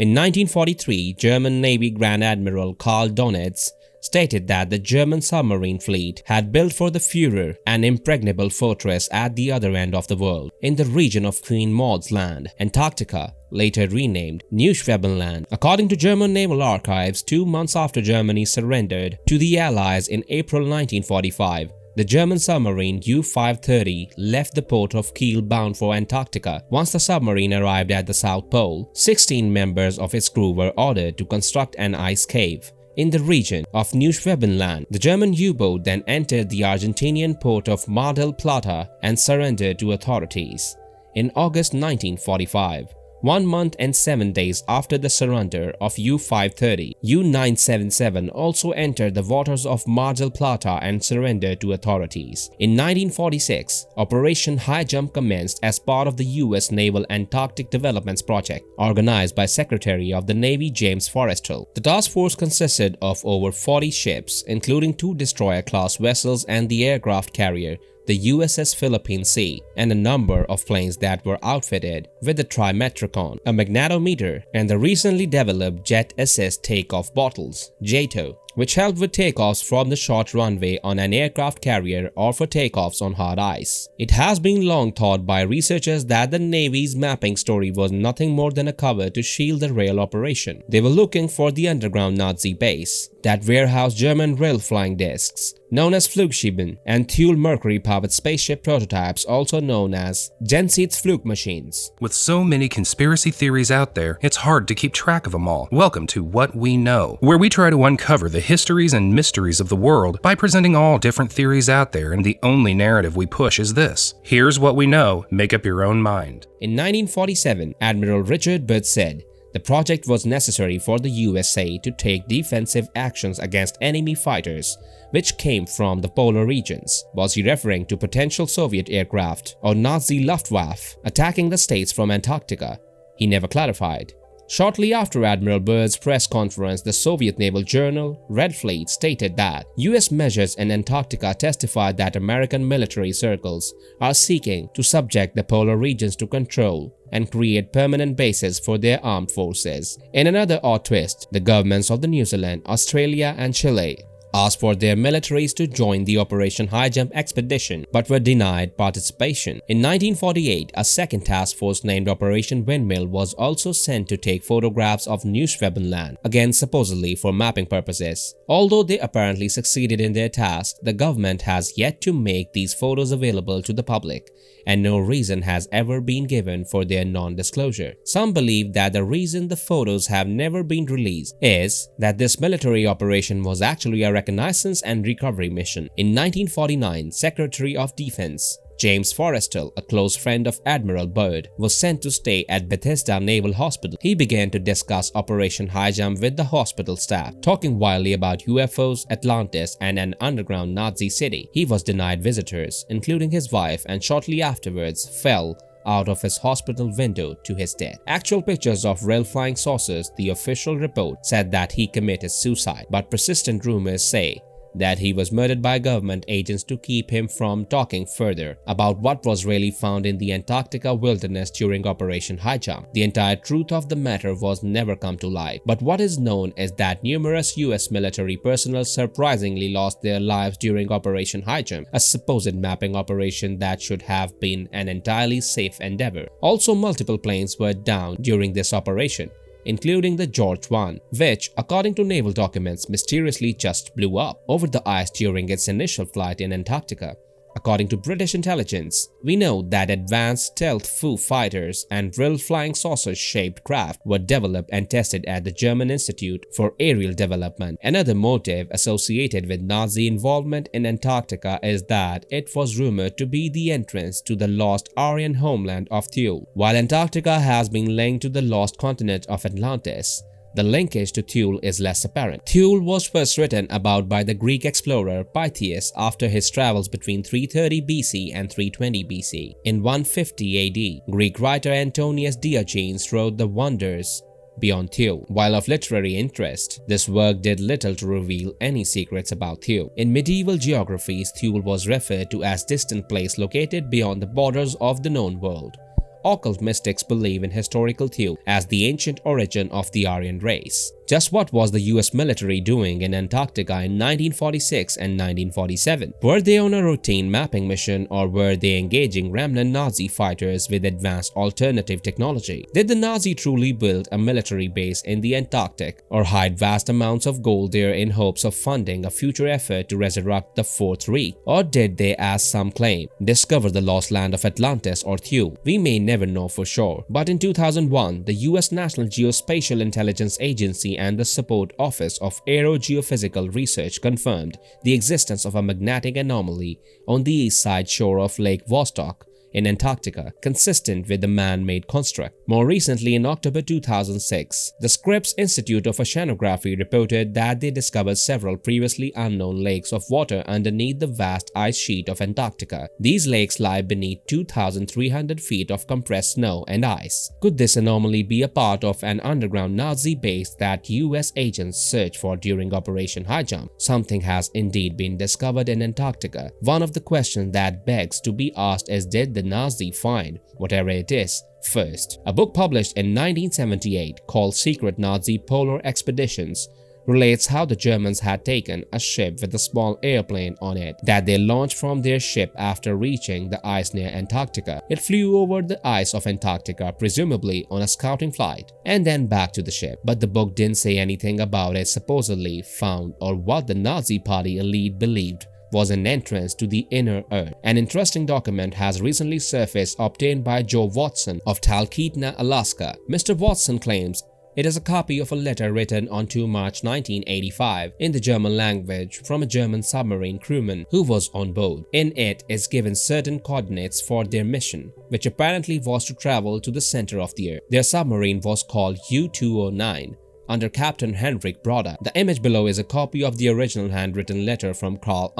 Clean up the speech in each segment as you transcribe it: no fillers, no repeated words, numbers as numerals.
In 1943, German Navy Grand Admiral Karl Doenitz stated that the German submarine fleet had built for the Führer an impregnable fortress at the other end of the world, in the region of Queen Maud's land, Antarctica, later renamed Neuschwabenland. According to German naval archives, 2 months after Germany surrendered to the Allies in April 1945, the German submarine U-530 left the Port of Kiel bound for Antarctica. Once the submarine arrived at the South Pole, 16 members of its crew were ordered to construct an ice cave in the region of Neuschwabenland. The German U-boat then entered the Argentinian port of Mar-del-Plata and surrendered to authorities in August 1945. 1 month and 7 days after the surrender of U-530, U-977 also entered the waters of Mar-del-Plata and surrendered to authorities. In 1946, Operation Highjump commenced as part of the U.S. Naval Antarctic Developments Project, organized by Secretary of the Navy James Forrestal. The task force consisted of over 40 ships, including 2 destroyer-class vessels and the aircraft carrier, the USS Philippine Sea, and a number of planes that were outfitted with the Trimetricon, a magnetometer, and the recently developed Jet Assist Takeoff Bottles, JATO, which helped with takeoffs from the short runway on an aircraft carrier or for takeoffs on hard ice. It has been long thought by researchers that the Navy's mapping story was nothing more than a cover to shield the rail operation. They were looking for the underground Nazi base that warehoused German rail flying discs, known as Flugscheiben, and Thule Mercury-powered spaceship prototypes, also known as Flugmaschines. With so many conspiracy theories out there, it's hard to keep track of them all. Welcome to What We Know, where we try to uncover the histories and mysteries of the world by presenting all different theories out there, and the only narrative we push is this. Here's what we know, make up your own mind. In 1947, Admiral Byrd said, the project was necessary for the USA to take defensive actions against enemy fighters which came from the polar regions. Was he referring to potential Soviet aircraft or Nazi Luftwaffe attacking the states from Antarctica? He never clarified. Shortly after Admiral Byrd's press conference, the Soviet naval journal Red Fleet stated that US measures in Antarctica testified that American military circles are seeking to subject the polar regions to control and create permanent bases for their armed forces. In another odd twist, the governments of New Zealand, Australia and Chile asked for their militaries to join the Operation Highjump expedition but were denied participation. In 1948, a second task force named Operation Windmill was also sent to take photographs of Neuschwabenland, again supposedly for mapping purposes. Although they apparently succeeded in their task, the government has yet to make these photos available to the public, and no reason has ever been given for their non-disclosure. Some believe that the reason the photos have never been released is that this military operation was actually a reconnaissance and recovery mission. In 1949, Secretary of Defense James Forrestal, a close friend of Admiral Byrd, was sent to stay at Bethesda Naval Hospital. He began to discuss Operation Highjump with the hospital staff, talking wildly about UFOs, Atlantis, and an underground Nazi city. He was denied visitors, including his wife, and shortly afterwards fell out of his hospital window to his death. Actual pictures of real flying saucers, the official report said that he committed suicide, but persistent rumors say that he was murdered by government agents to keep him from talking further about what was really found in the Antarctica wilderness during Operation Highjump. The entire truth of the matter was never come to light, but what is known is that numerous US military personnel surprisingly lost their lives during Operation Highjump, a supposed mapping operation that should have been an entirely safe endeavor. Also, multiple planes were down during this operation, including the George I, which, according to naval documents, mysteriously just blew up over the ice during its initial flight in Antarctica. According to British intelligence, we know that advanced stealth Foo fighters and real flying saucer-shaped craft were developed and tested at the German Institute for Aerial Development. Another motive associated with Nazi involvement in Antarctica is that it was rumored to be the entrance to the lost Aryan homeland of Thule. While Antarctica has been linked to the lost continent of Atlantis, the linkage to Thule is less apparent. Thule was first written about by the Greek explorer Pytheas after his travels between 330 BC and 320 BC. In 150 AD, Greek writer Antonius Diogenes wrote The Wonders Beyond Thule. While of literary interest, this work did little to reveal any secrets about Thule. In medieval geographies, Thule was referred to as distant place located beyond the borders of the known world. occult mystics believe in historical Thule as the ancient origin of the Aryan race. Just what was the US military doing in Antarctica in 1946 and 1947? Were they on a routine mapping mission, or were they engaging remnant Nazi fighters with advanced alternative technology? Did the Nazi truly build a military base in the Antarctic, or hide vast amounts of gold there in hopes of funding a future effort to resurrect the Fourth Reich? Or did they, as some claim, discover the lost land of Atlantis or Thule? We may never know for sure, but in 2001, the US National Geospatial Intelligence Agency and the Support Office of Aerogeophysical Research confirmed the existence of a magnetic anomaly on the east side shore of Lake Vostok in Antarctica, consistent with the man-made construct. More recently, in October 2006, the Scripps Institute of Oceanography reported that they discovered several previously unknown lakes of water underneath the vast ice sheet of Antarctica. These lakes lie beneath 2,300 feet of compressed snow and ice. Could this anomaly be a part of an underground Nazi base that US agents searched for during Operation Highjump? Something has indeed been discovered in Antarctica. One of the questions that begs to be asked is, did the Nazi find whatever it is first? A book published in 1978 called Secret Nazi Polar Expeditions relates how the Germans had taken a ship with a small airplane on it that they launched from their ship after reaching the ice near Antarctica. It flew over the ice of Antarctica, presumably on a scouting flight, and then back to the ship. But the book didn't say anything about it supposedly found or what the Nazi party elite believed was an entrance to the inner earth. An interesting document has recently surfaced obtained by Joe Watson of Talkeetna, Alaska. Mr. Watson claims it is a copy of a letter written on 2 March 1985 in the German language from a German submarine crewman who was on board. In it is given certain coordinates for their mission, which apparently was to travel to the center of the earth. Their submarine was called U-209. Under Captain Henrik Broda. The image below is a copy of the original handwritten letter from Karl,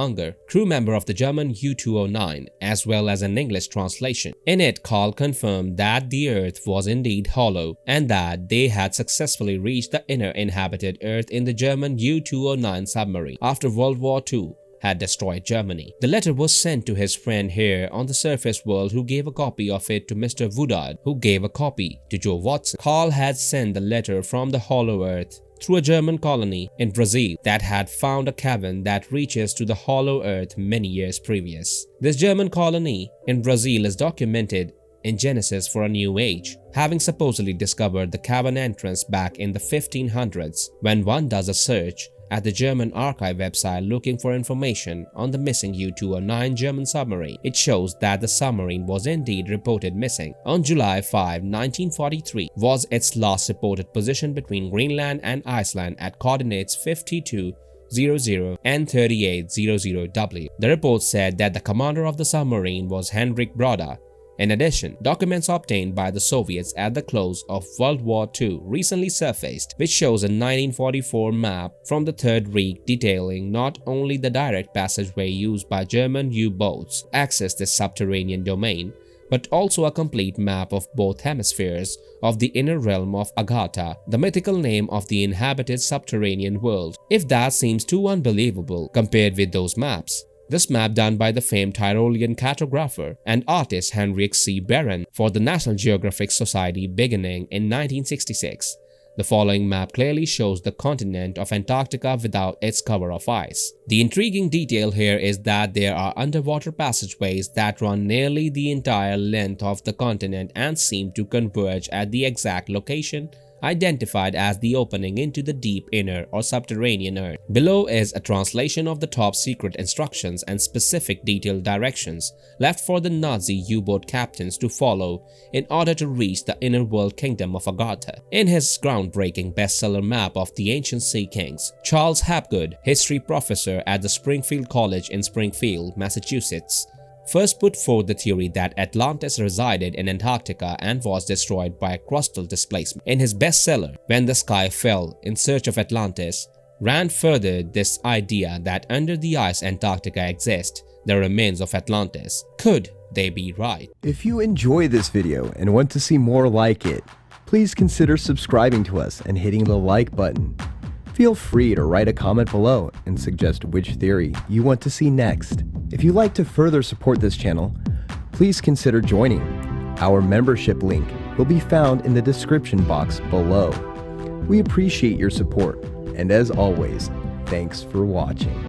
crew member of the German U-209, as well as an English translation. In it, Karl confirmed that the Earth was indeed hollow and that they had successfully reached the inner inhabited Earth in the German U-209 submarine after World War II had destroyed Germany. The letter was sent to his friend here on the surface world, who gave a copy of it to Mr. Woodard, who gave a copy to Joe Watson. Karl had sent the letter from the hollow earth through a German colony in Brazil that had found a cavern that reaches to the hollow earth many years previous. This German colony in Brazil is documented in Genesis for a New Age, having supposedly discovered the cavern entrance back in the 1500s. When one does a search at the German archive website looking for information on the missing U-209 German submarine, it shows that the submarine was indeed reported missing. On July 5, 1943 was its last reported position between Greenland and Iceland at coordinates 5200 and 3800W. The report said that the commander of the submarine was Henrik Broda. In addition, documents obtained by the Soviets at the close of World War II recently surfaced, which shows a 1944 map from the Third Reich detailing not only the direct passageway used by German U-boats to access this subterranean domain, but also a complete map of both hemispheres of the inner realm of Agartha, the mythical name of the inhabited subterranean world. If that seems too unbelievable compared with those maps, this map done by the famed Tyrolean cartographer and artist Henrik C. Barron for the National Geographic Society beginning in 1966. The following map clearly shows the continent of Antarctica without its cover of ice. The intriguing detail here is that there are underwater passageways that run nearly the entire length of the continent and seem to converge at the exact location identified as the opening into the deep inner or subterranean earth. Below is a translation of the top secret instructions and specific detailed directions left for the Nazi U-boat captains to follow in order to reach the inner world kingdom of Agartha. In his groundbreaking bestseller map of the ancient sea kings, Charles Hapgood, history professor at the Springfield College in Springfield, Massachusetts, first put forth the theory that Atlantis resided in Antarctica and was destroyed by crustal displacement. In his bestseller, When the Sky Fell in Search of Atlantis, Rand furthered this idea that under the ice Antarctica exists the remains of Atlantis. Could they be right? If you enjoy this video and want to see more like it, please consider subscribing to us and hitting the like button. Feel free to write a comment below and suggest which theory you want to see next. If you'd like to further support this channel, please consider joining Our membership link will be found in the description box below. We appreciate your support, and as always, thanks for watching.